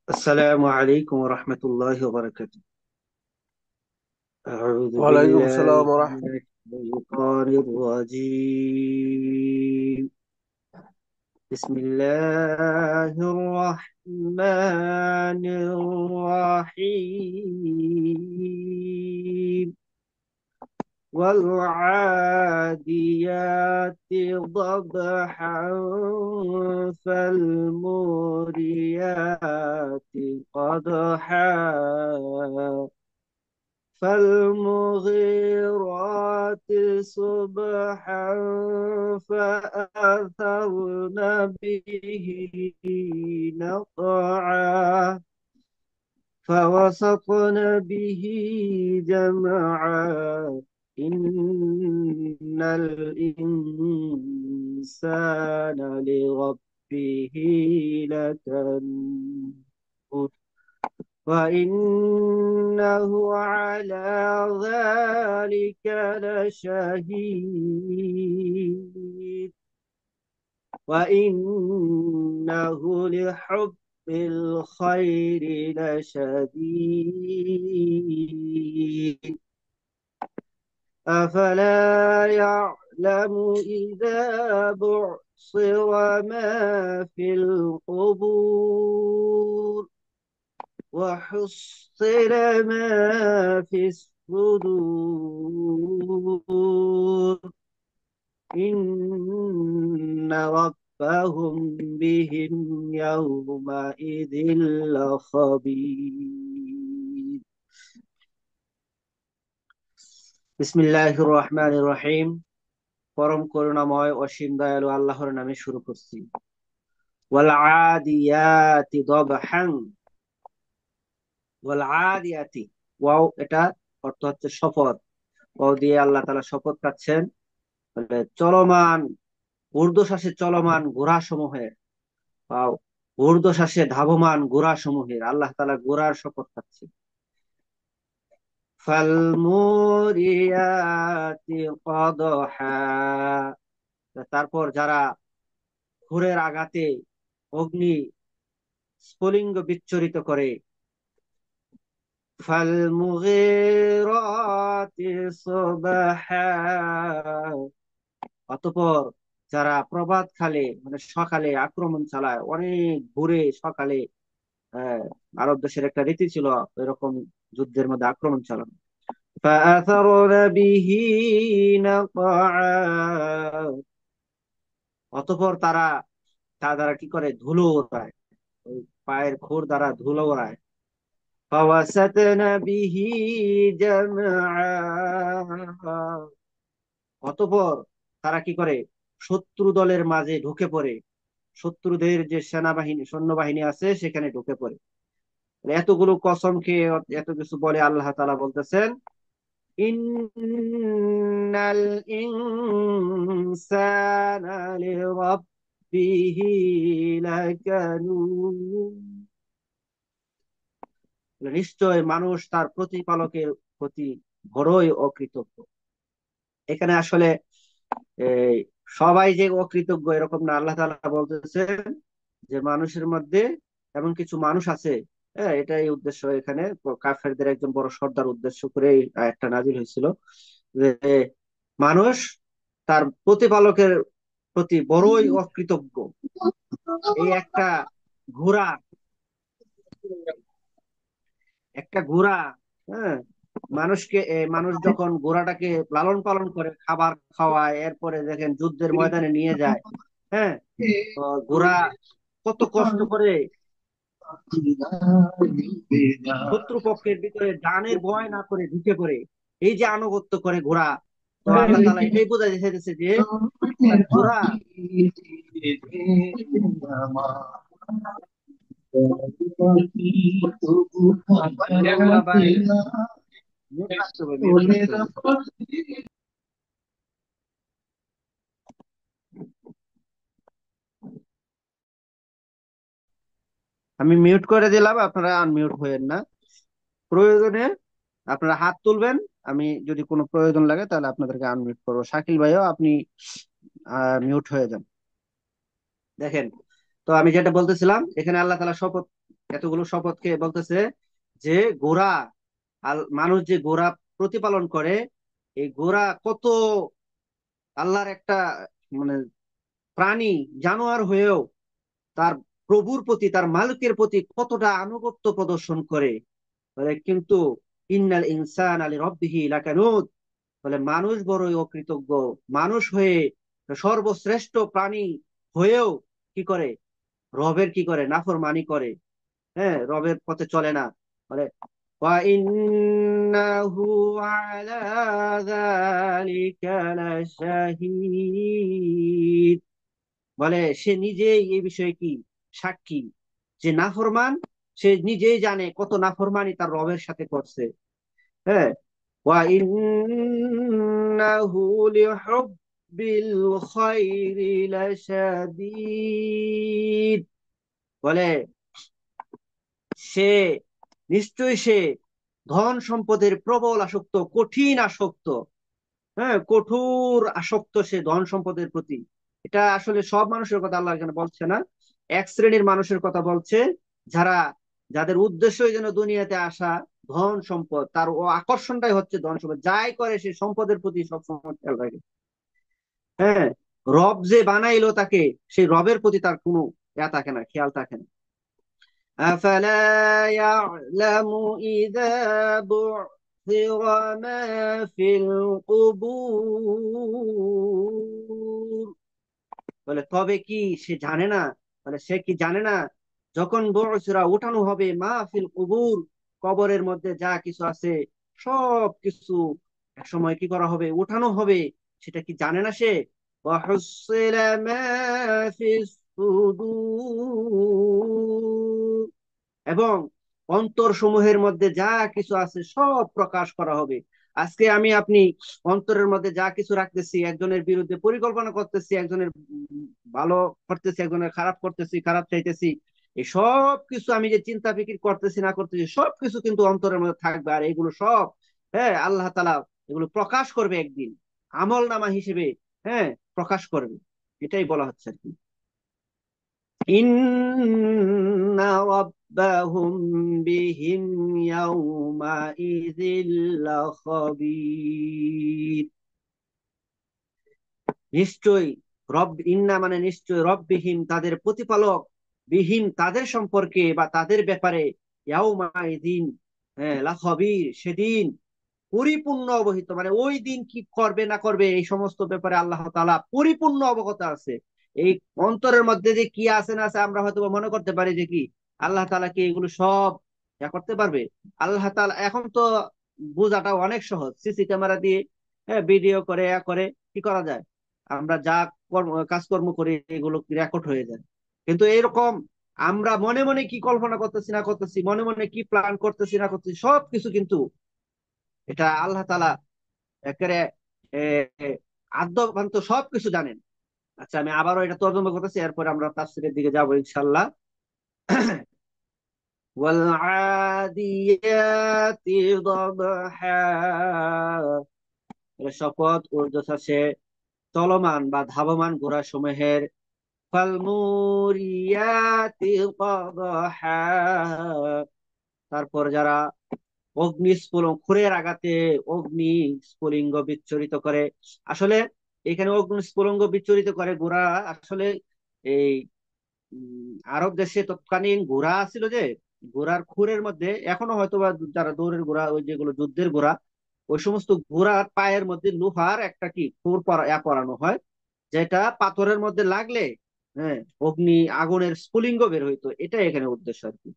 السلام عليكم ورحمة الله وبركاته. أعوذ وعليكم بالله السلام ورحمة. من الشيطان الرجيم. بسم الله الرحمن الرحيم. والعاديات ضبحا فالموريات قدحا فالمغيرات صبحا فأثرن به نقعا فوسطن به جمعا إن الإنسان لربه لكنود وإنه على ذلك لشهيد وإنه لحب الخير لشديد أفلا يعلم إذا بعصر ما في القبور وحصل ما في الصدور إن ربهم بهم يومئذ لخبير. বিসমিল্লাহির রহমানির রহিম। পরম করুণাময় অসীম দয়ালু আল্লাহর নামে শুরু করছি। ওয়াল আদিয়াতি দবহান। ওয়াল আদিয়াতি, ওয়াও এটা অর্থ হচ্ছে শপথ। ওয়াও দিয়ে আল্লাহ তাআলা শপথ খাচ্ছেন, বলে চলমান ঊর্ধ্বশ্বাসে চলমান ঘোড়া সমূহের বা ঊর্ধ্বশ্বাসে ধাবমান ঘোড়া সমূহের আল্লাহ তাআলা ঘোড়ার শপথ খাচ্ছেন। ফালমুরিয়াতি কদহা, তারপর যারা ঘোরের আঘাতে অগ্নি স্ফুলিঙ্গ বিচ্ছুরিত করে। ফালমুগিরাতি সুবহা, অতঃপর যারা প্রভাত খালে মানে সকালে আক্রমণ চালায়, অনেক ভোরে সকালে। আহ, আরব দেশের একটা রীতি ছিল এরকম যুদ্ধের মধ্যে আক্রমণ চালানো। فأثرن به نقعا, অতঃপর তারা তা দ্বারা কি করে ধুলো ওড়ায়, ওই পায়ের খুর দ্বারা ধুলো ওড়ায়। فوسطن به جمعا, অতঃপর তারা কি করে শত্রু দলের মাঝে ঢুকে পড়ে, শত্রুদের যে সেনাবাহিনী সৈন্যবাহিনী আছে সেখানে ঢুকে পড়ে। এতগুলো কসম খেয়ে এত কিছু বলে আল্লাহ তাআলা বলতেছেন, ইন্নাল ইনসানা লিরাব্বিহি লাকানুদ, নিশ্চয় মানুষ তার প্রতিপালকের প্রতি বড়ই অকৃতজ্ঞ। এখানে আসলে এই সবাই যে অকৃতজ্ঞ এরকম না, আল্লাহ তাআলা বলতেছেন যে মানুষের মধ্যে এমন কিছু মানুষ আছে। হ্যাঁ, এটাই উদ্দেশ্য এখানে। কাফেরদের একজন বড় সর্দার উদ্দেশ্য করে এই আয়াতটা নাজিল হয়েছিল, যে মানুষ তার প্রতিপালকের প্রতি বড়ই অকৃতজ্ঞ। এই ঘোড়া একটা ঘোড়া, হ্যাঁ, মানুষ যখন ঘোড়াটাকে লালন পালন করে, খাবার খাওয়ায়, এরপরে দেখেন যুদ্ধের ময়দানে নিয়ে যায়। হ্যাঁ, তো ঘোড়া কত কষ্ট করে শত্রুপক্ষের ভিতরে ডানের ভয় না করে ঢুকে পড়ে, এই যে আনুগত্য করে ঘোড়া। তো আল্লাহ তাআলা এটাই বোঝাতে চাইতেছে যে একটা ঘোড়া। আব্দুল্লাহ ভাই, মিউট রাখতে হবে, মিউট রাখতে হবে। আমি মিউট করে দিলাম, আপনারা আনমিউট হয়েন না। প্রয়োজনে আপনারা হাত তুলবেন, আমি যদি কোনো প্রয়োজন লাগে তাহলে আপনাদেরকে আনমিউট করবো। শাকিল ভাইও আপনি মিউট হয়ে যান। দেখেন, তো আমি যেটা বলতেছিলাম, এখানে আল্লাহ তাআলা শপথ, এতগুলো শপথকে বলতেছে যে ঘোড়া, মানুষ যে ঘোড়া প্রতিপালন করে, এই ঘোড়া কত আল্লাহর একটা মানে প্রাণী, জানোয়ার হয়েও তার প্রভুর প্রতি, তার মালিকের প্রতি কতটা আনুগত্য প্রদর্শন করে। বলে কিন্তু ইন্নাল ইনসান আলী রব্বিহি লাকানুদ, বলে মানুষ বড়ই অকৃতজ্ঞ। মানুষ হয়ে, সর্বশ্রেষ্ঠ প্রাণী হয়েও কি করে, রবের কি করে, নাফরমানি করে। হ্যাঁ, রবের পথে চলে না। বলে ওয়া ইন্নাহু আলা যালিকা লাশাহীদ, বলে সে নিজেই এই বিষয়ে কি সাক্ষী, যে নাফরমান, সে নিজেই জানে কত নাফরমানি তার রবের সাথে করছে। হ্যাঁ, ওয়া ইন্নাহু লিহুব্বিল খায়রি লাশাদীদ, বলে সে, নিশ্চয়ই সে ধন সম্পদের প্রবল আসক্ত, কঠিন আসক্ত। হ্যাঁ, কঠোর আসক্ত সে ধন সম্পদের প্রতি। এটা আসলে সব মানুষের কথা আল্লাহ এখানে বলছে না, এক শ্রেণীর মানুষের কথা বলছে, যারা, যাদের উদ্দেশ্যই যেন দুনিয়াতে আসা, ধন সম্পদ, তার ও আকর্ষণটাই হচ্ছে ধন সম্পদ, যাই করে সে সম্পদের প্রতি সবসময় খেয়াল রাখে। হ্যাঁ, রব যে বানাইলো তাকে, সেই রবের প্রতি তার কোনো ইয়া থাকে না, খেয়াল থাকে না। أفلا يعلم إذا بعثر ما في القبور, বলে তবে কি সে জানে না, বলে সে কি জানে না, যখন বয়সরা উঠানো হবে, মাহফিল কুবুর, কবরের মধ্যে যা কিছু আছে সব কিছু এক সময় কি করা হবে, উঠানো হবে, সেটা কি জানে না সে? وحصل ما في الصدور, এবং অন্তর সমূহের মধ্যে যা কিছু আছে সব প্রকাশ করা হবে। আজকে আমি আপনি অন্তরের মধ্যে যা কিছু রাখতেছি, একজনের বিরুদ্ধে পরিকল্পনা করতেছি, একজনের ভালো করতেছি, একজনের খারাপ করতেছি, খারাপ চাইতেছি, এই সব কিছু আমি যে চিন্তা ফিকির করতেছি না করতেছি, সব কিছু কিন্তু অন্তরের মধ্যে থাকবে। আর এগুলো সব, হ্যাঁ, আল্লাহ তাআলা এগুলো প্রকাশ করবে একদিন, আমল নামা হিসেবে, হ্যাঁ, প্রকাশ করবে। এটাই বলা হচ্ছে আর কি। إن ربهم بهم يومئذ لخبير, নিশ্চয়ই, রব, ইন্না মানে নিশ্চয়, রব্বিহীন তাদের প্রতিপালক, বিহীন তাদের সম্পর্কে বা তাদের ব্যাপারে, ইয়াউমাইদিন, হ্যাঁ, লাখবির সেদিন পরিপূর্ণ অবহিত, মানে ওই দিন কি করবে না করবে এই সমস্ত ব্যাপারে আল্লাহ তাআলা পরিপূর্ণ অবগত আছে। এই অন্তরের মধ্যে যে কি আছে না আছে, আমরা হয়তো মনে করতে পারি যে কি আল্লাহ তাআলা কি এগুলো সব ইয়া করতে পারবে। আল্লাহ তাআলা এখন তো বোঝাটা অনেক সহজ, সিসি ক্যামেরা দিয়ে, হ্যাঁ, ভিডিও করে করে কি করা যায়, আমরা যা কাজকর্ম করি এগুলো রেকর্ড হয়ে যায়। কিন্তু এরকম আমরা মনে মনে কি কল্পনা করতেছি না করতেছি, মনে মনে কি প্ল্যান করতেছি না করতেছি, সবকিছু কিন্তু এটা আল্লাহ তাআলা একেবারে আদ্যপান্ত সবকিছু জানেন। আচ্ছা, আমি আবারও এটা তর্জমা করতেছি, এরপরে আমরা তাফসীরের দিকে যাবো ইনশাআল্লাহ। والعاديات ضبحا, এর শপথ ঊর্ধ্বশ্বাসে চলমান বা ধাবমান ঘোড়া সমূহের। ফালমুরিয়াতি কদহা, তারপর যারা অগ্নি স্ফুলঙ্গ, খুরের আঘাতে অগ্নি স্ফুলিঙ্গ বিচ্ছুরিত করে। আসলে এখানে অগ্নি স্ফুলঙ্গ বিচ্ছুরিত করে ঘোড়া, আসলে এই আরব দেশে তৎকালীন ঘোড়া ছিল যে, ঘোড়ার খুরের মধ্যে এখনো হয়তো বা যারা দৌড়ের ঘোড়া, ওই যেগুলো যুদ্ধের ঘোড়া, ওই সমস্ত ঘোড়ার পায়ের মধ্যে লোহার একটা কি খুর পরানো হয়, যেটা পাথরের মধ্যে লাগলে, হ্যাঁ, অগ্নি আগুনের স্ফুলিঙ্গ বের হইতো। এটাই এখানে উদ্দেশ্য আর কি।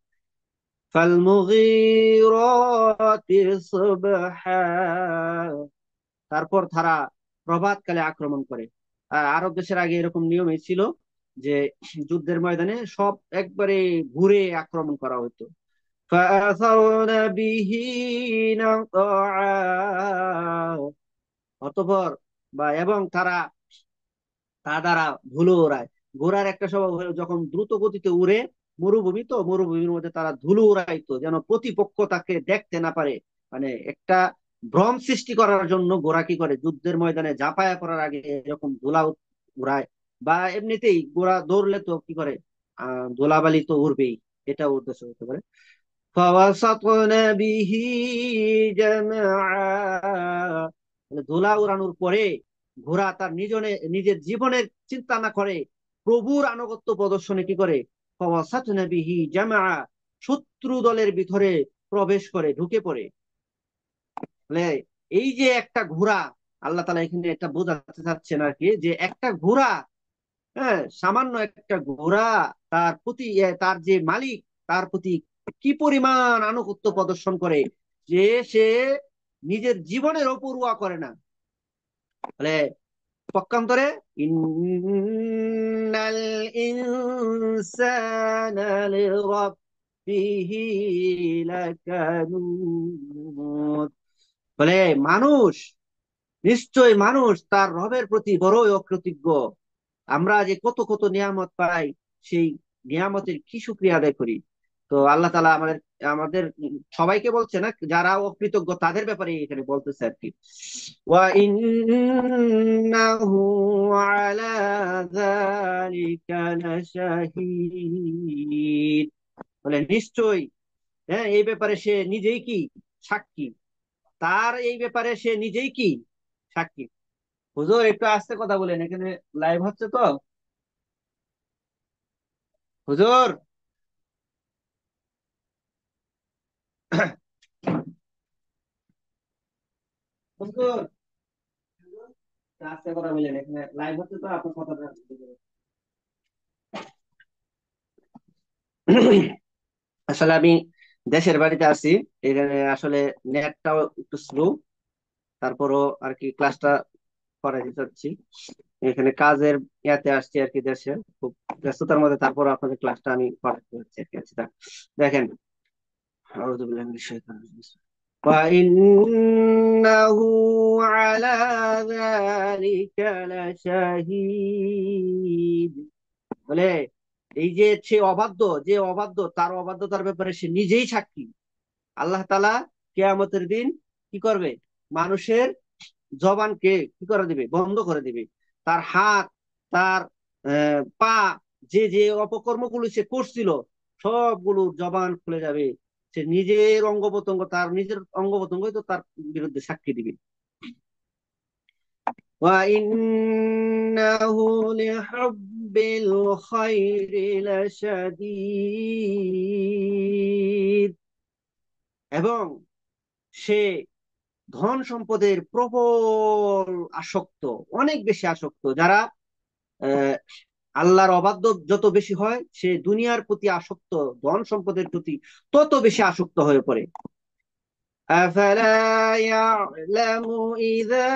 ফালমুগীরাতি সুবহা, তারপর তারা প্রভাতকালে আক্রমণ করে। আরব দেশের আগে এরকম নিয়মই ছিল যে যুদ্ধের ময়দানে সব একবারে ঘুরে আক্রমণ করা হতো। فأثرن به نقعا, অতঃপর বা এবং তারা তা দ্বারা ধুলো ওড়ায়। ঘোড়ার একটা স্বভাব হলো যখন দ্রুত গতিতে উড়ে, মরুভূমি তো, মরুভূমির মধ্যে তারা ধুলো উড়াইতো যেন প্রতিপক্ষ তাকে দেখতে না পারে। মানে একটা ভ্রম সৃষ্টি করার জন্য ঘোড়া কি করে, যুদ্ধের ময়দানে ঝাঁপায়া পড়ার আগে এরকম ধুলা উড়ায়। বা এমনিতেই ঘোড়া দৌড়লে তো কি করে, ধুলাবালি তো উড়বেই, এটা উদ্দেশ্য হতে পারে। ফাওয়াসাতনা বিহি জামআ, মানে ধুলা উড়ানোর পরে ঘোড়া তার নিজের জীবনের চিন্তা না করে প্রভুর আনুগত্য প্রদর্শনে কি করে, ফাওয়াসাতনা বিহি জামআ, শত্রু দলের ভিতরে প্রবেশ করে, ঢুকে পড়ে। মানে এই যে একটা ঘোড়া, আল্লাহ তাআলা এখানে একটা বোঝাতে চাচ্ছেন আর কি, যে একটা ঘোড়া, হ্যাঁ, সামান্য একটা ঘোড়া তার প্রতি তার যে মালিক তার প্রতি কি পরিমাণ আনুগত্য প্রদর্শন করে, যে সে নিজের জীবনের অপরোয়া করে না। মানে পক্ষান্তরে, ইন্নাল ইনসানা লিরাব্বিহি লাকানুদ, বলে মানুষ, নিশ্চয় মানুষ তার রবের প্রতি বড়ই অকৃতজ্ঞ। আমরা যে কত কত নিয়ামত পাই, সেই নিয়ামতের কি শুকরিয়া আদায় করি। তো আল্লাহ তাআলা আমাদের আমাদের সবাইকে বলছে না, যারা অকৃতজ্ঞ তাদের ব্যাপারে এখানে বলতেছে আর কি। ওয়া ইন্নাহু আলা যালিকা লাশাহীদ, বলে নিশ্চয়, হ্যাঁ, এই ব্যাপারে সে নিজেই কি সাক্ষী, তার এই ব্যাপারে সে নিজেই কি সাক্ষী। হুজুর একটু আস্তে কথা বলেন, এখানে লাইভ হচ্ছে তো। হুজুর, হুজুর আস্তে কথা বলেন, এখানে লাইভ হচ্ছে তো, আপনার কথাটা। আসলে আমি দেশের বাড়িতে আছি, এখানে আসলে নেটটাও একটু স্লো, তারপরও আর কি ক্লাসটা করাই যাচ্ছি। এখানে কাজের ইয়াতে আসছি আর কি, দেশে খুব ব্যস্ততার মধ্যে, তারপর আপনাদের ক্লাসটা আমি করাতে যাচ্ছি আর কি। আচ্ছা, দেখেন, আউযু বিল্লাহি মিনাশ শাইতানির রাজিম। وإنه على ذلك لشهيد, বলে এই যে সে অবাধ্য, যে অবাধ্য তার অবাধ্যতার ব্যাপারে সে নিজেই সাক্ষী। আল্লাহ তাআলা কিয়ামতের দিন কি করবে, মানুষের জবানকে কি করে দিবে, বন্ধ করে দিবে। তার হাত, তার পা, যে যে অপকর্মগুলো সে করছিল সবগুলো জবান খুলে যাবে। সে নিজের অঙ্গ প্রত্যঙ্গ, তার নিজের অঙ্গ প্রত্যঙ্গই তো তার বিরুদ্ধে সাক্ষী দিবে। وَإِنَّهُ لِحُبِّ الْخَيْرِ لَشَدِيدٌ, এবং সে ধন সম্পদের প্রবল আসক্ত, অনেক বেশি আসক্ত। যারা আহ, আল্লাহর অবাধ্য যত বেশি হয়, সে দুনিয়ার প্রতি আসক্ত, ধন সম্পদের প্রতি তত বেশি আসক্ত হয়ে পড়ে। أفلا يعلم إذا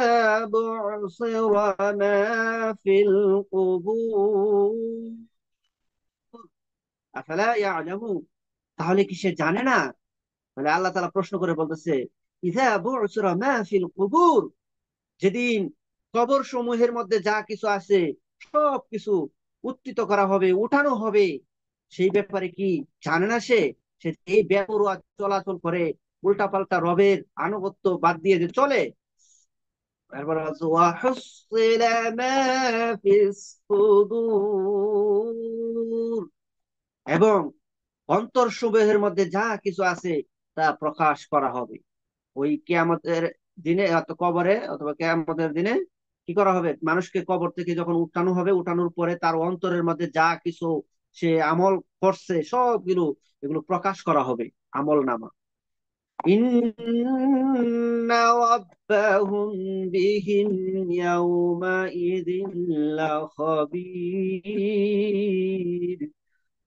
بعصر ما في القبور أفلا يعلم, তাহলে কি সে জানে না? মানে আল্লাহ তাআলা প্রশ্ন করে বলতেছে, ইযা বু'সিরা মা ফিল কুবুর, যেদিন কবর সমূহের মধ্যে যা কিছু আছে সব কিছু উত্থিত করা হবে, উঠানো হবে, সেই ব্যাপারে কি জানে না সে? সে এই বেপরোয়া চলাচল করে, উল্টাপাল্টা রবের আনুগত্য বাদ দিয়ে যে চলে। তারপর আছে ওয়াহুসিলা মা ফিস সুদূর, এবং অন্তর সমূহের মধ্যে যা কিছু আছে তা প্রকাশ করা হবে। ওই কিয়ামতের দিনে, কবরে অথবা কিয়ামতের দিনে কি করা হবে, মানুষকে কবর থেকে যখন উঠানো হবে, উঠানোর পরে তার অন্তরের মধ্যে যা কিছু সে আমল করছে সবগুলো, এগুলো প্রকাশ করা হবে, আমল নামা। ইন্না রাব্বাহুম বিহিম ইয়াউমাইযিন লাখাবীর,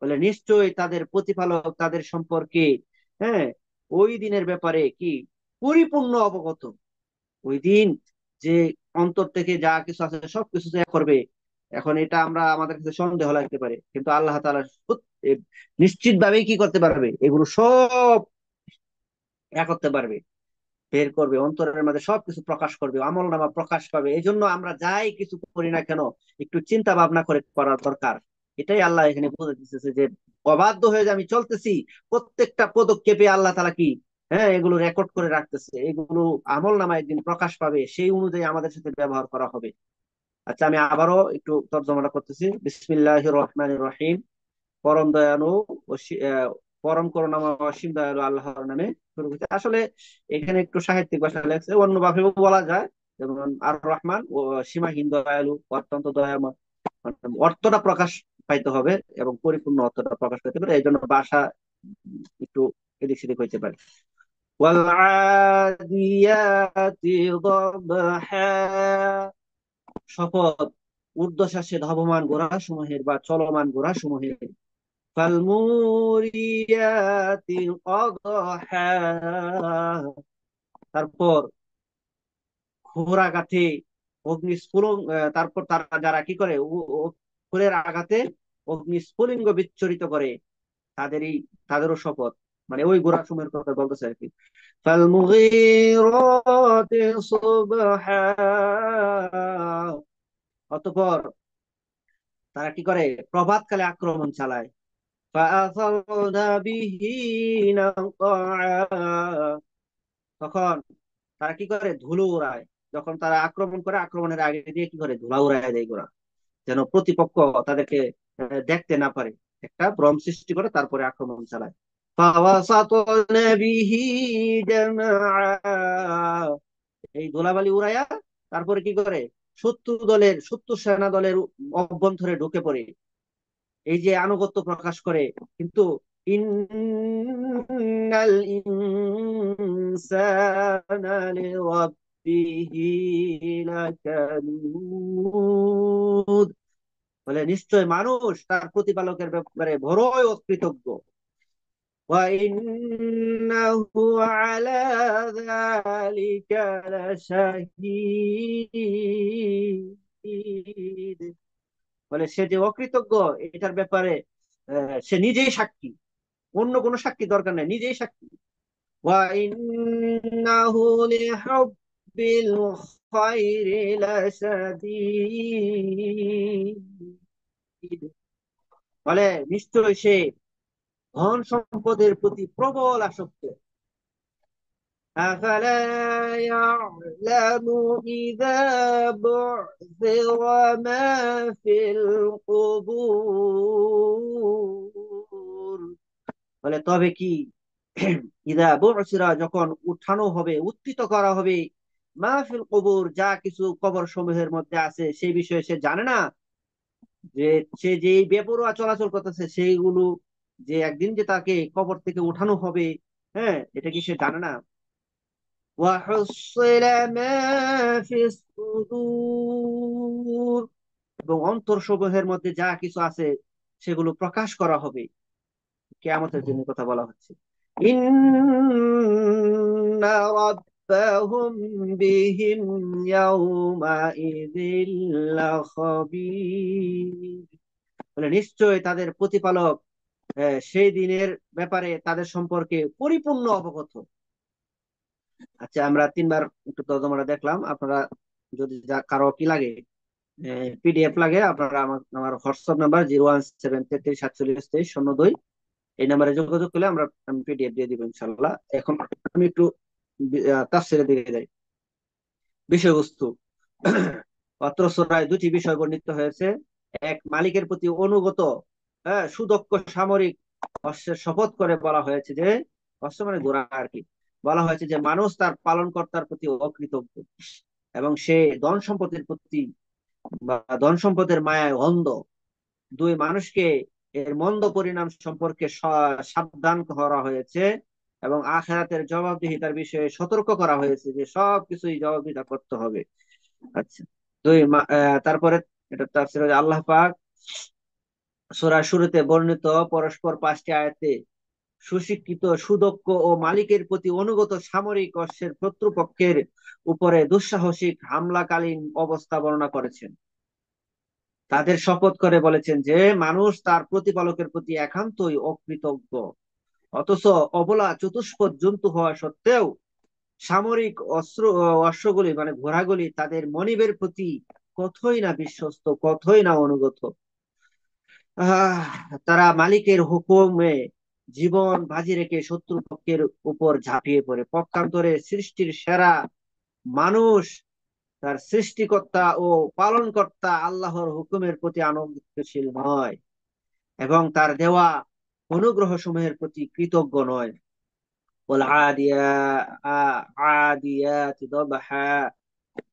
বলে নিশ্চয়ই তাদের প্রতিপালক তাদের সম্পর্কে, হ্যাঁ, ওই দিনের ব্যাপারে কি পরিপূর্ণ অবগত। ওই দিন যে অন্তর থেকে যা কিছু আছে সবকিছু যে করবে, এখন এটা আমরা আমাদের কাছে সন্দেহ লাগতে পারে, কিন্তু আল্লাহ তাআলা নিশ্চিত ভাবেই কি করতে পারবে, এগুলো সব করতে পারবে, বের করবে, অন্তরের মধ্যে সবকিছু প্রকাশ করবে, আমল নামা প্রকাশ পাবে। এই জন্য আমরা যাই কিছু করি না কেন, একটু চিন্তা ভাবনা করে করার দরকার। এটাই আল্লাহ এখানে বলে দিতেছে, যে অবাধ্য হয়ে যে আমি চলতেছি, প্রত্যেকটা পদক্ষেপে আল্লাহ তাআলা কি, হ্যাঁ, এগুলো রেকর্ড করে রাখতেছে, এগুলো আমল নামা একদিন প্রকাশ পাবে, সেই অনুযায়ী আমাদের সাথে ব্যবহার করা হবে। আচ্ছা, আমি আবারও একটু তর্জমাটা করতেছি। বিসমিল্লাহির রহমানির রহিম। পরম দয়ালু ও পরম করুণাময় অসীম দয়ালু আল্লাহর নামে শুরু হয়েছে। আসলে এখানে একটু সাহিত্যিক ভাষা লেগেছে, অন্য ভাবেও বলা যায়, যেমন আর রহমান ও সীমাহীন দয়ালু, অত্যন্ত দয়াময়। অর্থটা প্রকাশ পাইতে হবে এবং পরিপূর্ণ অর্থটা প্রকাশ পাইতে পারে, এই জন্য ভাষা একটু এদিক সেদিক হইতে পারে। والعاديات ضبحا, শপথ ঊর্ধ্বশ্বাসে ধাবমান ঘোড়া সমূহের বা চলমান ঘোড়া সমূহের। ফালমুরিয়াতি কদহা, তারপর ঘোড়াঘাতে অগ্নিস্ফুলং, তারপর তারা যারা কি করে ঘোরের আঘাতে অগ্নিস্ফুলিঙ্গ বিচ্ছুরিত করে, তাদেরই তাদেরও শপথ, মানে ওই ঘোড়া সমূহের কথা বলতেছে আর কি। ফালমুগীরাতি সুবহা, অতঃপর তারা কি করে প্রভাতকালে আক্রমণ চালায়। فأثرن به نقعا, তখন তারা কি করে ধুলো উড়ায়। যখন তারা আক্রমণ করে, আক্রমণের আগে দিয়ে কি করে ধুলা উড়ায় দেয় ওরা, যেন প্রতিপক্ষ তাদেরকে দেখতে না পারে, একটা ভ্রম সৃষ্টি করে তারপরে আক্রমণ চালায়। فوسطن به جمعا, এই ধুলাবালি উড়াইয়া তারপরে কি করে শত্রু সেনা দলের অভ্যন্তরে ঢুকে পড়ে, এই যে আনুগত্য প্রকাশ করে। কিন্তু ইন্নাল ইনসানা লিরাব্বিহি লাকানুদ, বলে নিশ্চয় মানুষ তার প্রতিপালকের ব্যাপারে বড়ই অকৃতজ্ঞ। وإنه على ذلك لشهيد, বলে সে যে অকৃতজ্ঞ এটার ব্যাপারে সে নিজেই সাক্ষী, অন্য কোনো সাক্ষী দরকার নেই, নিজেই সাক্ষী। وإنه لحب الخير لشديد, বলে নিশ্চয় সে ধন সম্পদের প্রতি প্রবল আসক্ত। أفلا يعلم إذا بعثر ما في القبور, বলে তবে কি ইদা বুসিরা, যখন উঠানো হবে, উত্থিত করা হবে, মাহফিল কবুর, যা কিছু কবর সমূহের মধ্যে আছে সেই বিষয়ে সে জানে না, যে সে যে বেপরোয়া চলাচল করতেছে সেইগুলো, যে একদিন যে তাকে কবর থেকে উঠানো হবে, হ্যাঁ, এটা কি সে জানে না? وحصل ما في الصدور, এবং অন্তরসমূহের মধ্যে যা কিছু আছে সেগুলো প্রকাশ করা হবে, কিয়ামতের জন্য কথা বলা হচ্ছে। ইন্না রাব্বাহুম বিহিম ইয়াউমাইযিল লাখাবীর, বলে নিশ্চয় তাদের প্রতিপালক সেই দিনের ব্যাপারে তাদের সম্পর্কে পরিপূর্ণ অবগত। আচ্ছা, আমরা তিনবার একটু তর্জমাটা দেখলাম। আপনারা যদি কারো কি লাগে, পিডিএফ লাগে, আপনারা আমার হোয়াটসঅ্যাপ নাম্বার 01733472302, এই নাম্বারে যোগাযোগ করলে আমি পিডিএফ দিয়ে দিব ইনশাল্লাহ। এখন আমি একটু তাফসীরের দিকে যাই। বিষয়বস্তু, অত্র সূরায় দুটি বিষয় বর্ণিত হয়েছে। এক, মালিকের প্রতি অনুগত, সুদক্ষ সামরিক অশ্বের শপথ করে বলা হয়েছে যে, অশ্ব মানে ঘোড়া আর কি, বলা হয়েছে যে মানুষ তার পালনকর্তার প্রতি অকৃতজ্ঞ এবং সে ধন সম্পদের প্রতি বা ধন সম্পদের মায়ায় অন্ধ। দুই, মানুষকে এর মন্দ পরিণাম সম্পর্কে সাবধান করা হয়েছে এবং আখিরাতের জবাবদিহিতার বিষয়ে সতর্ক করা হয়েছে, যে সবকিছুই জবাবদিহিতা করতে হবে। আচ্ছা, তারপরে এটা তাফসীর হচ্ছে, আল্লাহ পাক সূরার শুরুতে বর্ণিত পরস্পর 5টি আয়াতে সুশিক্ষিত, সুদক্ষ ও মালিকের প্রতি অনুগত সামরিক অশ্বের শত্রুপক্ষের উপরে দুঃসাহসিক হামলাকালীন অবস্থা বর্ণনা করেছেন। তাদের শপথ করে বলেছেন যে মানুষ তার প্রতিপালকের প্রতি একান্তই অকৃতজ্ঞ, অথচ অবলা চতুষ্পদ জন্তু হওয়া সত্ত্বেও সামরিক অশ্বগুলি মানে ঘোড়াগুলি তাদের মনিবের প্রতি কতই না বিশ্বস্ত, কতই না অনুগত। আহ তারা মালিকের হুকুমে জীবন বাজি রেখে শত্রুপক্ষের উপর ঝাঁপিয়ে পড়ে। পক্ষান্তরে সৃষ্টির সেরা মানুষ তার সৃষ্টিকর্তা ও পালনকর্তা আল্লাহর হুকুমের প্রতি আনুগত্যশীল নয়। এবং তার দেওয়া অনুগ্রহ সমূহের প্রতি কৃতজ্ঞ নয়। আদিয়াত দবহা,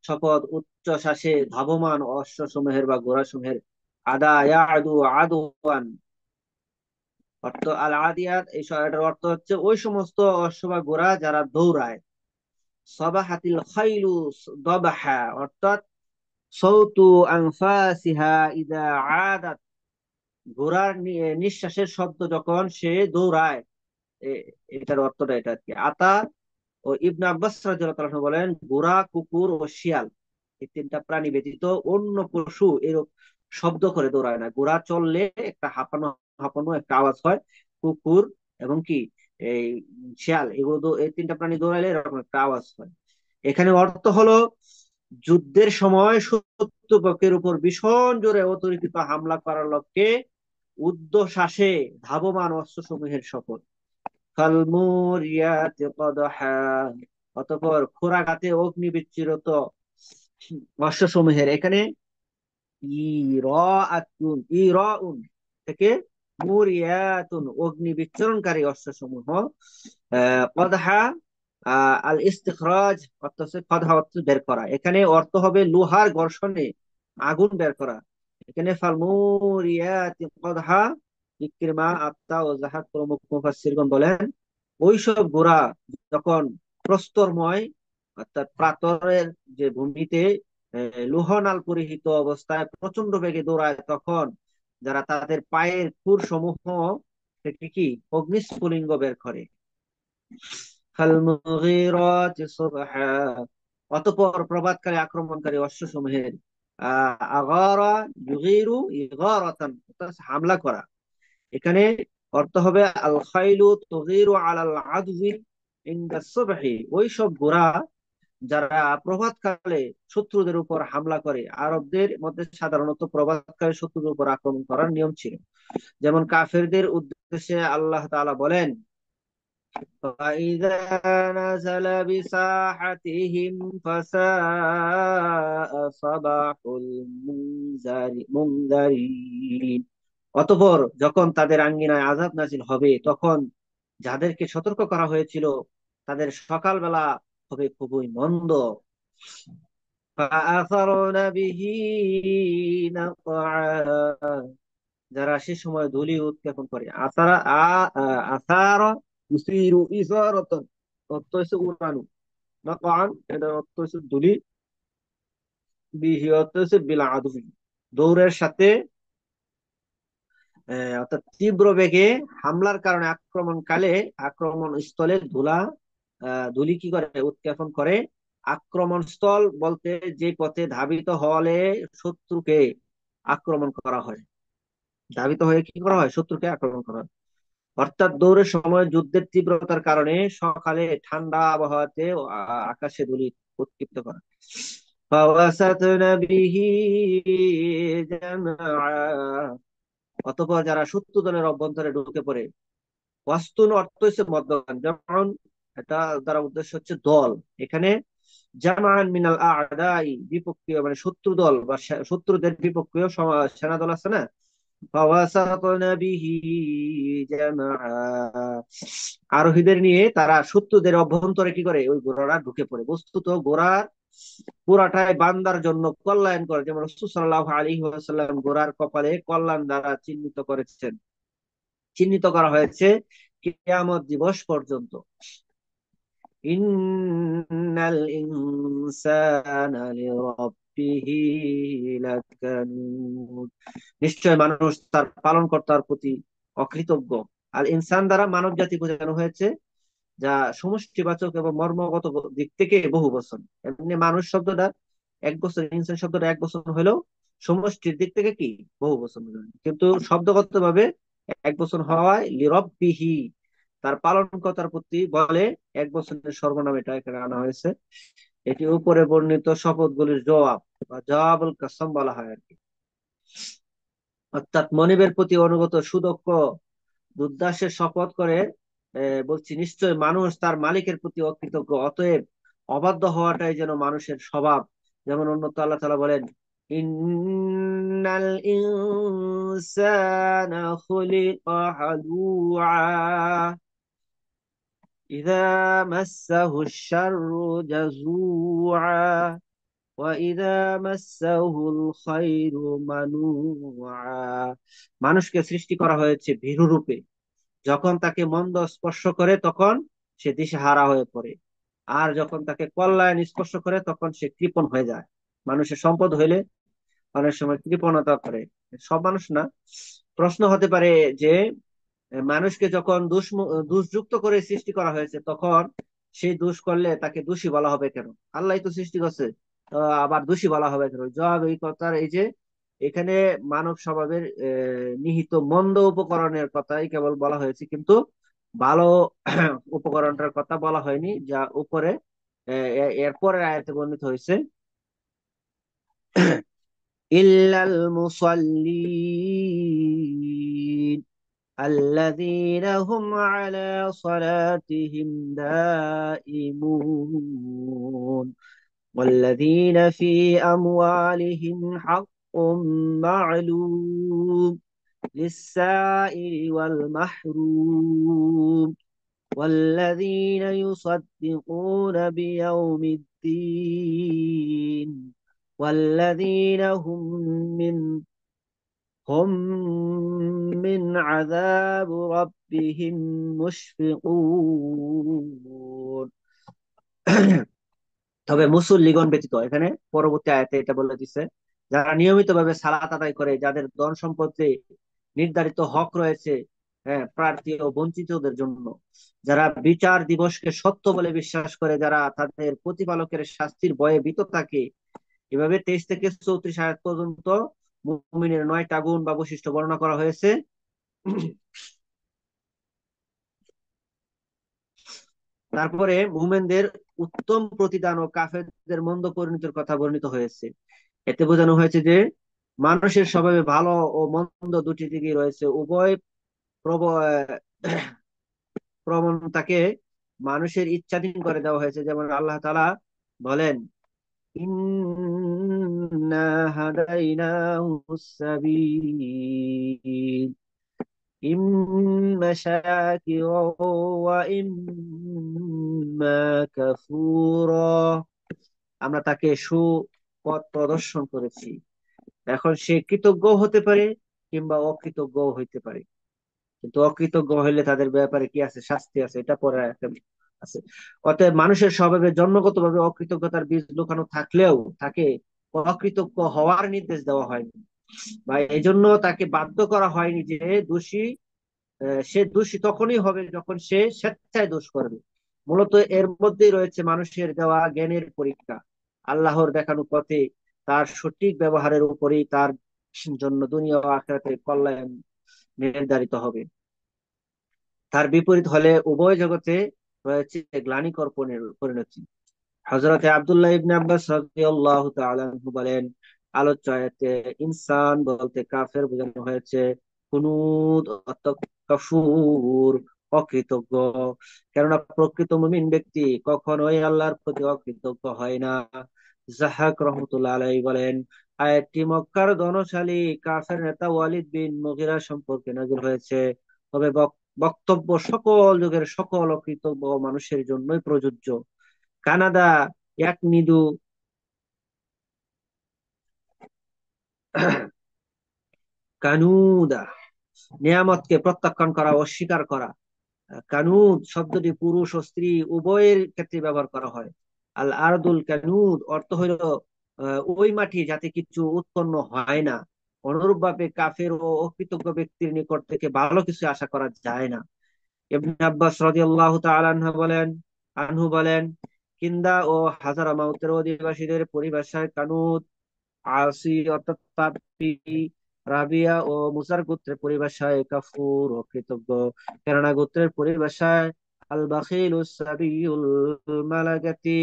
শপথ উচ্চ শ্বাসে ধাবমান অশ্ব সমূহের বা ঘোড়া সমূহের। আদা ইয়াদু আদওয়ান, অর্থ আল আদিয়াত, এটার অর্থ হচ্ছে ওই সমস্ত অশ্ব বা ঘোড়া যারা দৌড়ায়। সবাহাতিল খাইলু দবাহা, অর্থাৎ সৌতু আনফাসিহা ইদা আদাত, ঘোড়ার নিঃশ্বাসের শব্দ যখন সে দৌড়ায়। এটার অর্থটা এটা আর কি। আতা ও ইবনে আব্বাস রাদিয়াল্লাহু তাআলা বলেন, ঘোড়া, কুকুর ও শিয়াল, এই তিনটা প্রাণী ব্যতীত অন্য পশু এরূপ শব্দ করে দৌড়ায় না। ঘোড়া চললে একটা হাঁপানো হাঁপানো একটা আওয়াজ হয়। কুকুর এবং কি এই শিয়াল, এগুলো এই তিনটা প্রাণী দৌড়াইলে এরকম একটা আওয়াজ হয়। এখানে অর্থ হলো যুদ্ধের সময় শত্রু পক্ষের উপর ভীষণ জোরে অতর্কিত হামলা করার লক্ষ্যে ঊর্ধ্বশ্বাসে ধাবমান অস্ত্রসমূহের শপথ। ফালমুরিয়াতি কদহা, অতঃপর খোরাঘাতে অগ্নি বিচ্ছিরত অশ্বসমূহের। এখানে ইরাউন থেকে মুরিয়াতুন, অগ্নি বিচ্ছুরণকারী অশ্বসমূহ। কদহা আল ইস্তিখরাজ, অর্থ হচ্ছে কদহা অর্থ বের করা। এখানে অর্থ হবে লোহার ঘর্ষণে আগুন বের করা। এখানে ফালমুরিয়াতি কদহা, ইকরিমা, আত্তা ও জাহাদ প্রমুখ মুফাসসিরগণ বলেন, ওইসব ঘোড়া যখন প্রস্তরময়, অর্থাৎ প্রান্তরের যে ভূমিতে লোহনাল পরিহিত অবস্থায় প্রচন্ড বেগে দৌড়ায়, তখন যারা তাদের পায়ের খুর সমূহ থেকে কি অগ্নিস্ফুলিঙ্গ বের করে। ফালমুগীরাতি সুবহা, অতঃপর প্রবাদকারী আক্রমণকারী অশ্বসমূহের। আগারা ইউগীরু ইগারাতান, অর্থাৎ হামলা করা। এখানে অর্থ হবে আল খাইলু তুগীরু আলাল আদুই ইনদা সুবহি, ওই সব ঘোড়া যারা প্রভাতকালে শত্রুদের উপর হামলা করে। আরবদের মধ্যে সাধারণত প্রভাতকালে শত্রুদের উপর আক্রমণ করার নিয়ম ছিল। যেমন কাফেরদের উদ্দেশ্যে আল্লাহ তাআলা বলেন, فَإِذَا نَزَلَ بِسَاحَتِهِمْ فَسَاءَ صَبَاحُ الْمُنذَرِينَ, অতঃপর যখন তাদের আঙ্গিনায় আযাব নাযিল হবে, তখন যাদেরকে সতর্ক করা হয়েছিল তাদের সকালবেলা হবে খুবই মন্দ। فَأَثَرْنَ بِهِ نَقْعًا, যারা সে সময় ধূলি উৎক্ষেপণ করে। আসারা ইউসিরু ইসারাতান, অর্থ হচ্ছে উড়ানো। নাকান, এটার অর্থ হচ্ছে ধূলি। বিহি অর্থ হচ্ছে বিলা আদুবি, দৌড়ের সাথে অর্থাৎ তীব্র বেগে হামলার কারণে আক্রমণকালে আক্রমণ স্থলে ধূলি কি করে উৎক্ষেপণ করে। আক্রমণ স্থল বলতে যে পথে ধাবিত হলে শত্রুকে আক্রমণ করা হয়, ধাবিত হয়ে কি করা হয়, শত্রুকে আক্রমণ করা হয়। অর্থাৎ দৌড়ের সময় যুদ্ধের তীব্রতার কারণে সকালে ঠান্ডা আবহাওয়াতে আকাশে ধূলি উৎক্ষিপ্ত করা। فَوَسَطْنَ بِهِ جَمْعًا, অতঃপর যারা শত্রু দলের অভ্যন্তরে ঢুকে পড়ে। ওয়াস্তুন অর্থ হচ্ছে মধ্যখান, যেমন এটা দ্বারা উদ্দেশ্য হচ্ছে দল। এখানে জামান মিনাল আ'দাই, বিপক্ষীয় মানে শত্রু দল বা শত্রুদের বিপক্ষীয় সেনা দল আছে না। ফাওয়াসাতনা বিহি জামআ, আরোহীদের নিয়ে তারা শত্রুদের অভ্যন্তরে কি করে, ওই ঘোড়ারা ঢুকে পড়ে। বস্তুত ঘোড়ার পুরাটাই বান্দার জন্য কল্যাণ করে, যেমন রাসূল সাল্লাল্লাহু আলাইহি ওয়াসাল্লাম ঘোড়ার কপালে কল্যাণ দ্বারা চিহ্নিত করেছেন, চিহ্নিত করা হয়েছে কিয়ামত দিবস পর্যন্ত। ইন্নাল ইনসানা লিরাব্বিহি লাকানুদ, নিশ্চয় মানুষ তার পালনকর্তার প্রতি অকৃতজ্ঞ। আল ইনসান দ্বারা মানব জাতি বোঝানো হয়েছে, যা সমষ্টিবাচক এবং মর্মগত দিক থেকে বহু বচন। এমনি মানুষ শব্দটা এক বছর, ইনসান শব্দটা এক বছর হলেও সমষ্টির দিক থেকে কি বহু বচন, কিন্তু শব্দগত ভাবে এক বছর হওয়ায় লিরব্বিহি, তার পালনকর্তার প্রতি বলে এক বছরের সর্বনাম এটা এখানে আনা হয়েছে। এটি উপরে বর্ণিত শপথগুলির জবাব বা জবাবুল কাসম বলা হয় আর কি। অর্থাৎ মনিবের প্রতি অনুগত সুদক্ষ দুর্দাসের শপথ করে বলছি, নিশ্চয় মানুষ তার মালিকের প্রতি অকৃতজ্ঞ, অতএব অবাধ্য হওয়াটাই যেন মানুষের স্বভাব। যেমন অন্যত্র আল্লাহ তাআলা বলেন, ইন্নাল ইনসানা খুলিকা হালুআ ইযা মাসসাহু শাররু জাজুআ ওয়া ইযা মাসসাহুল খায়রু মানুআ। মানুষকে সৃষ্টি করা হয়েছে ভীরু রূপে। যখন তাকে মন্দ স্পর্শ করে তখন সে দিশেহারা হয়ে পড়ে, আর যখন তাকে কল্যাণ স্পর্শ করে তখন সে কৃপণ হয়ে যায়। মানুষের সম্পদ হইলে অনেক সময় কৃপণতা করে। সব মানুষ না। প্রশ্ন হতে পারে যে মানুষকে যখন দোষযুক্ত করে সৃষ্টি করা হয়েছে তখন সেই দোষ করলে তাকে দোষী বলা হবে কেন? আল্লাহ তো সৃষ্টি করছে, তো আবার দোষী বলা হবে কেন? জবাব এই কথার এই যে এখানে মানব স্বভাবের নিহিত মন্দ উপকরণের কথাই কেবল বলা হয়েছে, কিন্তু ভালো উপকরণটার কথা বলা হয়নি, যা উপরে এরপরের আয়াতে বর্ণিত হয়েছে। ইল্লাল মুসাল্লিন الذين هم على صلاتهم دائمون والذين في أموالهم حق معلوم للسائل والمحروم والذين يصدقون بيوم الدين والذين هم من عذاب ربهم মুশফিকুন। তবে মুসল্লিগণ ব্যতীত, এখানে পরবর্তী আয়াতে এটা বলে দিচ্ছে, যারা নিয়মিতভাবে সালাত আদায় করে, যাদের ধন সম্পদে নির্ধারিত হক রয়েছে, হ্যাঁ, প্রার্থী ও বঞ্চিতদের জন্য, যারা বিচার দিবসকে সত্য বলে বিশ্বাস করে, যারা তাদের প্রতিপালকের শাস্তির ভয়ে ভীত থাকে। এভাবে 23 থেকে 34 আয়াত পর্যন্ত মুমিনের 9টা গুণ বা বৈশিষ্ট্য বর্ণনা করা হয়েছে। তারপরে মুমিনদের উত্তম প্রতিদান ও কাফেরদের মন্দ পরিণতির কথা বর্ণিত হয়েছে। এতে বোঝানো হয়েছে যে মানুষের স্বভাবে ভালো ও মন্দ দুটি দিকই রয়েছে। উভয় প্রবণতাকে মানুষের ইচ্ছাধীন করে দেওয়া হয়েছে। যেমন আল্লাহ তাআলা বলেন, ইন্না হাদাইনাহুস সাবিল ইম্মা শাকিরা ওয়া ইম্মা কাফুরা। আমরা তাকে সুপথ প্রদর্শন করেছি। এখন সে কৃতজ্ঞ হতে পারে কিংবা অকৃতজ্ঞ হইতে পারে, কিন্তু অকৃতজ্ঞ হইলে তাদের ব্যাপারে কি আছে? শাস্তি আছে, এটা পরে একটা আছে। অতএব মানুষের স্বভাবে জন্মগতভাবে অকৃতজ্ঞতার বীজ লুকানো থাকলেও তাকে অকৃতজ্ঞ হওয়ার নির্দেশ দেওয়া হয়নি, বা এই জন্য তাকে বাধ্য করা হয়নি যে দোষী। সে দোষী তখনই হবে যখন সে স্বেচ্ছায় দোষ করবে। মূলত এর মধ্যেই রয়েছে মানুষের দেওয়া জ্ঞানের পরীক্ষা। আল্লাহর দেখানো পথে তার সঠিক ব্যবহারের উপরেই তার জন্য দুনিয়া ও আখিরাতের কল্যাণ নির্ধারিত হবে। তার বিপরীত হলে উভয় জগতে রয়েছে গ্লানিকর পরিণতি। হযরতে আব্দুল্লাহ ইবনে আব্বাস রাদিয়াল্লাহু তাআলা আনহু বলেন, আলোচ্য আয়াতে ইনসান বলতে কাফের বোঝানো হয়েছে। কুনুত অর্থাৎ কাফুর, অকৃতজ্ঞ। কেননা প্রকৃত মুমিন ব্যক্তি কখনোই আল্লাহর প্রতি অকৃতজ্ঞ হয় না। যাহাক রহমতুল্লাহ আলাইহি বলেন, আয়াতটি মক্কার ধনশালী কাফের নেতা ওয়ালিদ বিন মুগিরা সম্পর্কে নাযিল হয়েছে। তবে বক্তব্য সকল যুগের সকল অকৃতজ্ঞ মানুষের জন্যই প্রযোজ্য। কানাডা, এক নিদু, কানুদা, নিয়ামতকে প্রত্যাখ্যান করা, অস্বীকার করা। কানুদ শব্দটি পুরুষ ও স্ত্রী উভয়ের ক্ষেত্রে ব্যবহার করা হয়। আল আরদুল কানুদ অর্থ হইল ওই মাটি যাতে কিছু উৎপন্ন হয় না। অনুরূপভাবে কাফের ও অকৃতজ্ঞ ব্যক্তির নিকট থেকে ভালো কিছু আশা করা যায় না। ইবনে আব্বাস রাদিয়াল্লাহু তাআলা আনহু বলেন, কিন্দা ও হাজারামাউতের অধিবাসীদের পরিভাষায় কানুদ, আসি অর্থাৎ পাপী, রাবিয়া ও মুসার গোত্রের পরিভাষায় কাফুর ও কৃতজ্ঞ। কেননা গোত্রের পরিভাষায় আল বাখিল সাবিউল মালাগাতি,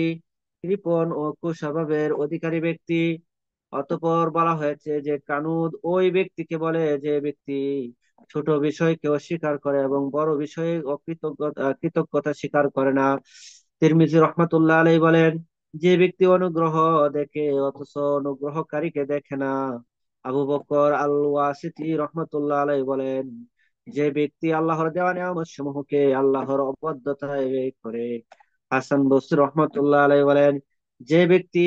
কৃপণ ও কুস্বভাবের অধিকারী ব্যক্তি। অতঃপর বলা হয়েছে যে কানুদ ওই ব্যক্তিকে বলে যে ব্যক্তি ছোট বিষয়কে অস্বীকার করে এবং বড় বিষয়ে কৃতজ্ঞতা স্বীকার করে না। তিরমিজি রহমাতুল্লাহ আলাইহি বলেন, যে ব্যক্তি অনুগ্রহ দেখে অথচ অনুগ্রহকারীকে দেখে না। আবু বকর আল ওয়াসিতি রহমতুল্লাহ আলাইহি বলেন, যে ব্যক্তি আল্লাহর দেওয়া নিয়ামত সমূহকে আল্লাহর অবাধ্যতায় ব্যয় করে। হাসান বসরি রহমতুল্লাহ আলাইহি বলেন, যে ব্যক্তি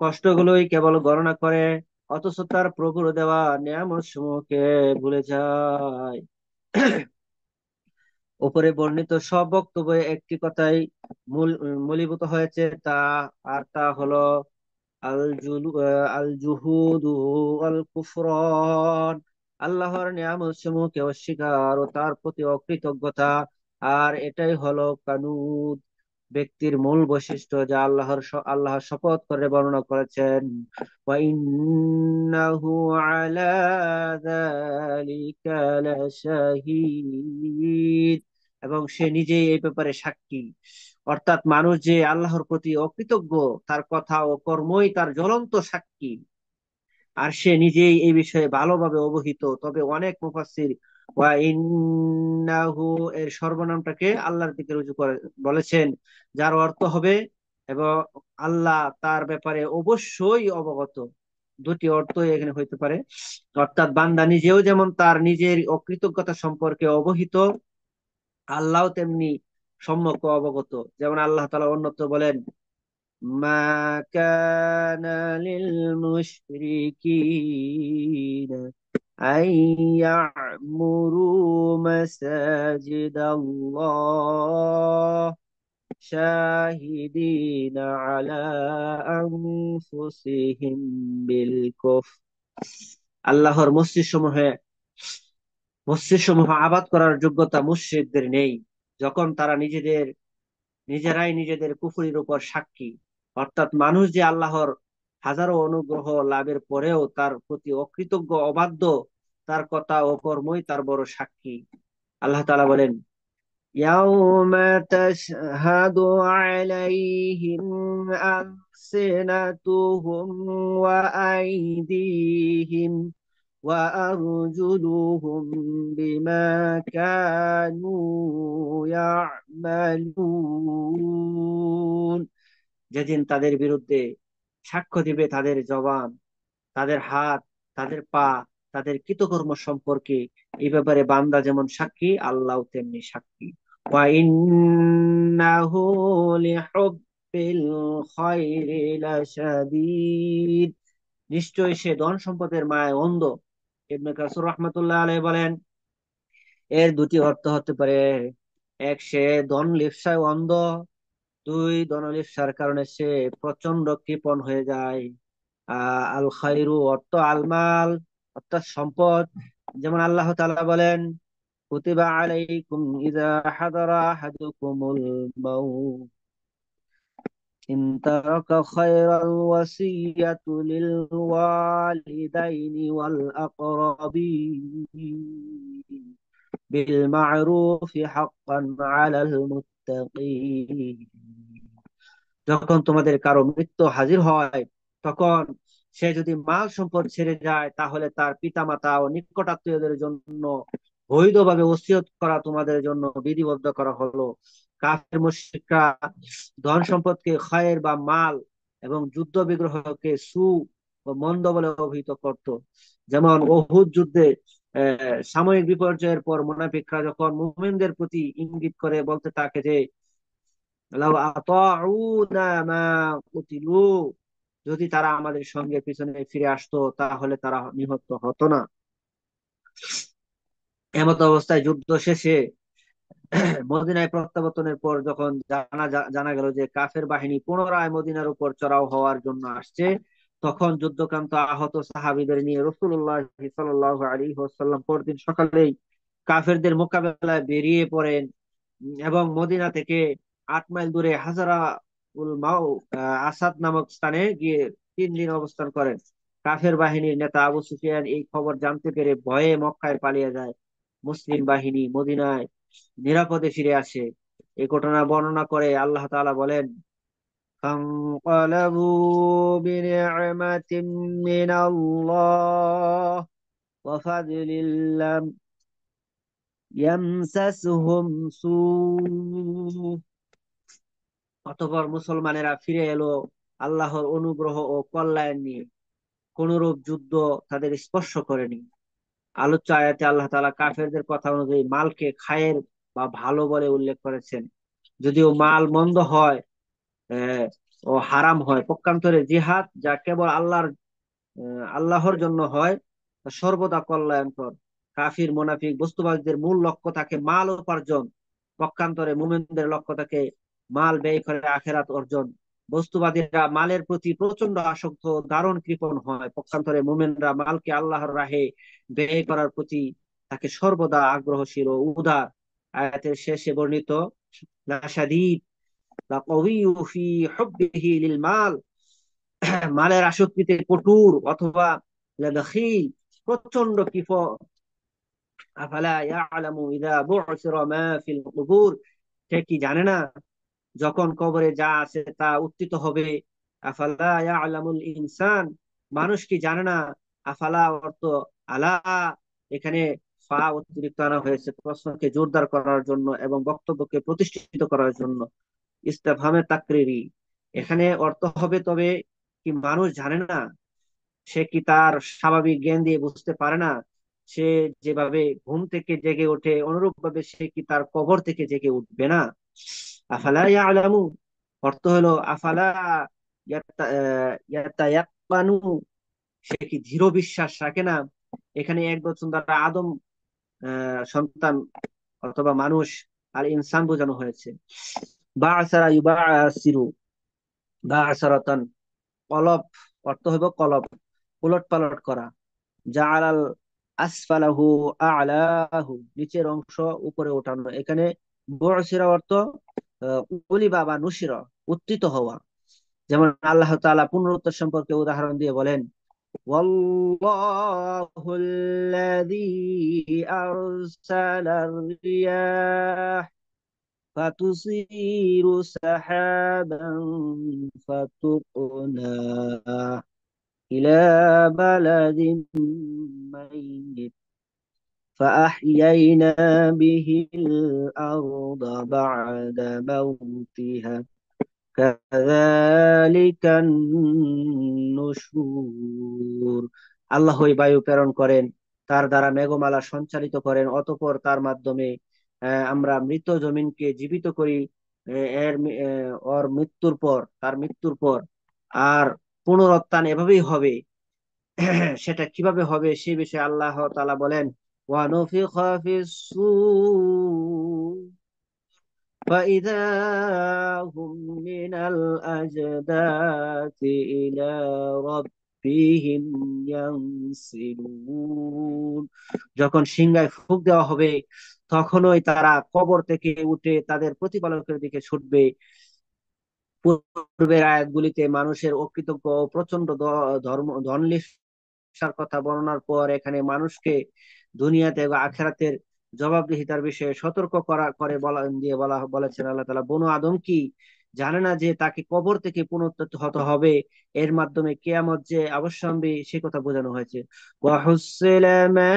কষ্টগুলোই কেবল গণনা করে অথচ তার প্রভুর দেওয়া নিয়ামত সমূহকে ভুলে যায়। উপরে বর্ণিত সব বক্তব্য একটি কথাই মূলীভূত হয়েছে, তা হলো আল জুহুদু আল কুফরান, আল্লাহর নিয়ামত সমূহকে অস্বীকার ও তার প্রতি অকৃতজ্ঞতা। আর এটাই হলো কানুত, ব্যক্তির মূল বৈশিষ্ট্য, যা আল্লাহ শপথ করে বর্ণনা করেছেন, ওয়া ইন্নাহু আলা যালিকা লাশাহীদ, এবং সে নিজেই এই ব্যাপারে সাক্ষী। অর্থাৎ মানুষ যে আল্লাহর প্রতি অকৃতজ্ঞ, তার কথা ও কর্মই তার জ্বলন্ত সাক্ষী। আর সে নিজেই এই বিষয়ে ভালোভাবে অবহিত। তবে অনেক মুফাসসির ওয়া ইন্নাহু এর সর্বনামটাকে আল্লাহর দিকে রুজু করে বলেছেন, যার অর্থ হবে এবং আল্লাহ তার ব্যাপারে অবশ্যই অবগত। দুটি অর্থই এখানে হইতে পারে। অর্থাৎ বান্দা নিজেও যেমন তার নিজের অকৃতজ্ঞতা সম্পর্কে অবহিত, আল্লাহ তেমনি সম্যক অবগত। যেমন আল্লাহ তাআলা অন্যত্র বলেন, মা কানা লিল মুশরিকিন আন ইয়ামুরু মাসাজিদাল্লাহ শাহিদিনা আলা আনফুসিহিম বিল কুফর। আল্লাহর মসজিদ সমূহ আবাদ করার যোগ্যতা মুশরিকদের নেই, যখন তারা নিজেরাই নিজেদের কুফরির উপর সাক্ষী। অর্থাৎ মানুষ যে আল্লাহর হাজারো অনুগ্রহ লাভের পরেও তার প্রতি অকৃতজ্ঞ অবাধ্য, তার কথা ও কর্মই তার বড় সাক্ষী। আল্লাহ তাআলা বলেন, ইয়াউমা তাশহাদু আলাইহিম আলসিনাতুহুম ওয়া আইদিহিম ওয়া আরজুলুহুম বিমা কানু ইয়ামালুন। যেদিন তাদের বিরুদ্ধে সাক্ষ্য দিবে তাদের জবান, তাদের হাত, তাদের পা, তাদের কৃতকর্ম সম্পর্কে। এই ব্যাপারে বান্দা যেমন সাক্ষী, আল্লাহ তেমনি সাক্ষী। ওয়া ইন্নাহু লিহুব্বিল খায়রি লাশাদীদ, নিশ্চয়ই সে ধন সম্পদের মায় অন্ধ। ইবনে কাসির রাহমাতুল্লাহ আলাইহি বলেন, এর দুটি অর্থ হতে পারে, এক, সে ধন লিপ্সায় অন্ধ। দুই, ধন লিপ্সার কারণে সে প্রচন্ড কৃপণ হয়ে যায়। আল খাইরু অর্থ আল মাল, অর্থাৎ সম্পদ। যেমন আল্লাহ তাআলা বলেন, কুতিবা আলাইকুম ইযা হাদারা আহাদুকুমুল মাউত ইন তারাকা খায়রাল ওয়াসিয়াতু লিল ওয়ালিদাইনি ওয়াল আকরাবিন বিল মা'রুফি হাক্কান আলাল মুত্তাকিন। যখন তোমাদের কারো মৃত্যু হাজির হয়, তখন সে যদি মাল সম্পদ ছেড়ে যায়, তাহলে তার পিতামাতা ও নিকটাত্মীয়দের জন্য বৈধভাবে ওসিয়ত করা তোমাদের জন্য বিধিবদ্ধ করা হলো। কাফের মুশরিকরা ধন সম্পদকে খয়ের বা মাল এবং যুদ্ধ বিগ্রহকে সু ও মন্দ বলে অভিহিত করত। যেমন উহুদ যুদ্ধে সাময়িক বিপর্যয়ের পর মুনাফিকরা যখন মুমিনদের প্রতি ইঙ্গিত করে বলতে থাকে যে, লাউ আতাউনা মা কুতিলু, যদি তারা আমাদের সঙ্গে পিছনে ফিরে আসতো তাহলে তারা নিহত হতো না। এমত অবস্থায় যুদ্ধ শেষে মদিনায় প্রত্যাবর্তনের পর যখন জানা গেল যে কাফের বাহিনী পুনরায় মদিনার উপর চড়াও হওয়ার জন্য আসছে, তখন যুদ্ধক্রান্ত আহত সাহাবীদের নিয়ে রাসূলুল্লাহ সাল্লাল্লাহু আলাইহি ওয়াসাল্লাম পরদিন সকালেই কাফেরদের মোকাবেলায় বেরিয়ে পড়েন। এবং মদিনা থেকে 8 মাইল দূরে হাজারা উল মাও আসাদ নামক স্থানে গিয়ে 3 দিন অবস্থান করেন। কাফের বাহিনীর নেতা আবু সুফিয়ান এই খবর জানতে পেরে ভয়ে মক্কায় পালিয়ে যায়। মুসলিম বাহিনী মদিনায় নিরাপদে ফিরে আসে। এই ঘটনা বর্ণনা করে আল্লাহ তাআলা বলেন, فانقلبوا بنعمة من الله وفضل لم يمسسهم سوء। অতঃপর মুসলমানেরা ফিরে এলো আল্লাহর অনুগ্রহ ও কল্যাণ নিয়ে কোনরূপ যুদ্ধ তাদের স্পর্শ করেনি। আলোচ্য আয়াতে আল্লাহ তাআলা কাফেরদের কথা অনুযায়ী মালকে খায়ের বা ভালো বলে উল্লেখ করেছেন। যদিও মাল মন্দ হয় আহ, ও হারাম হয়, পক্ষান্তরে জিহাদ যা কেবল আল্লাহর জন্য হয় তা সর্বদা কল্যাণকর। কাফির মুনাফিক বস্তুবাদীদের মূল লক্ষ্য থাকে মাল উপার্জন, পক্ষান্তরে মুমিনদের লক্ষ্য থাকে মাল ব্যয় করে আখেরাত অর্জন। বস্তুবাদীরা মালের প্রতি প্রচন্ড আসক্ত ও দারুণ কৃপণ হয়, পক্ষান্তরে মুমিনরা মালকে আল্লাহর রাহে ব্যয় করার প্রতি তাকে সর্বদা আগ্রহশীল ও উদার। আয়াতের শেষে বর্ণিত লাশাদীদ লাকাওয়িয়্যু ফি হুব্বিহি লিল মাল, মালের আসক্তিতে কঠোর অথবা লাবখিল, প্রচন্ড কৃপণ। আফালা ইয়ালামু ইযা বু'সিরা মা ফিল কুবুর, সে কি জানে না যখন কবরে যা আছে তা উত্থিত হবে। আফালা ইয়ালামুল ইনসান, মানুষ কি জানে না। আফালা অর্থ আলা, এখানে ফা অতিরিক্ত আনা হয়েছে প্রশ্নকে জোরদার করার জন্য এবং বক্তব্যকে প্রতিষ্ঠিত করার জন্য। ইস্তেফহামে তাকরিরি, এখানে অর্থ হবে তবে কি মানুষ জানে না, সে কি তার স্বাভাবিক জ্ঞান দিয়ে বুঝতে পারে না। সে যেভাবে ঘুম থেকে জেগে ওঠে অনুরূপ ভাবে সে কি তার কবর থেকে জেগে উঠবে না। আফালা ইয়ালামু অর্থ হলো আফালা ইয়াতায়াক্কানু, সে কি দৃঢ় বিশ্বাস রাখে না। এখানে এক বচন দ্বারা আদম সন্তান অথবা মানুষ আর ইনসান বোঝানো হয়েছে। বাআসারা ইউবাসিরু, বাআসারাতান কলব, অর্থ হইব কলব, উলট পালট করা। জাআলাল আসফালাহু আ'লাহু, নিচের অংশ উপরে ওঠানো। এখানে বু'সিরা অর্থ উলিবা বা নুসিরা, উত্থিত হওয়া। যেমন আল্লাহ তাআলা পুনরুত্থান সম্পর্কে উদাহরণ দিয়ে বলেন, ওয়াল্লাহুল্লাযী আরসালার রিয়াহ ফাতুসিরু সাহাবান ফাতুকনা ইলা বালাদিন মাইয়িত فأحيينا به الأرض بعد موتها كذلك النشور। আল্লাহই বায়ু প্রেরণ করেন, তার দ্বারা মেঘমালা সঞ্চালিত করেন, অতঃপর তার মাধ্যমে আমরা মৃত জমিনকে জীবিত করি ওর মৃত্যুর পর, তার মৃত্যুর পর। আর পুনরুত্থান এভাবেই হবে। সেটা কিভাবে হবে সে বিষয়ে আল্লাহ তাআলা বলেন, ওয়ানুফিখা ফিস-সূর فإذا هم من الأجداث إلى ربهم ينسلون, যখন সিংহায় ফুঁক দেওয়া হবে তখনই তারা কবর থেকে উঠে তাদের প্রতিপালকের দিকে ছুটবে। পূর্বের আয়াতগুলিতে মানুষের অকৃতজ্ঞ ও প্রচন্ড ধন লিপ্সার কথা বর্ণনার পর এখানে মানুষকে দুনিয়াতে এবং আখিরাতের জবাবদিহিতার বিষয়ে সতর্ক বলেছেন আল্লাহ তাআলা, বনু আদম কি জানে না যে তাকে কবর থেকে পুনরুত্থিত হতে হবে, এর মাধ্যমে কিয়ামত যে অবশ্যম্ভাবী সে কথা বোঝানো হয়েছে। ওয়াহুসসিলা মা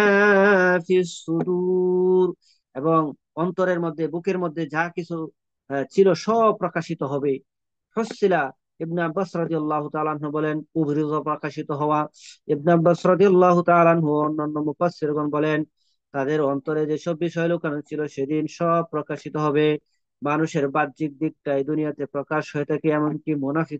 ফিস সুদূর, এবং অন্তরের মধ্যে বুকের মধ্যে যা কিছু ছিল সব প্রকাশিত হবে। হুসসিলা, ইবনে আব্বাস রাদিয়াল্লাহু তাআলা আনহু বলেন উবরিজ, প্রকাশিত হওয়া। ইবনে আব্বাস রাদিয়াল্লাহু তাআলা আনহু অন্যান্য মুফাসসিরগণ বলেন তাদের অন্তরে যেসব বিষয় লুকানো ছিল সেদিন সব প্রকাশিত হবে। মানুষের বাহ্যিক দিকটাই দুনিয়াতে প্রকাশ হয়ে থাকে, এমনকি মুনাফিক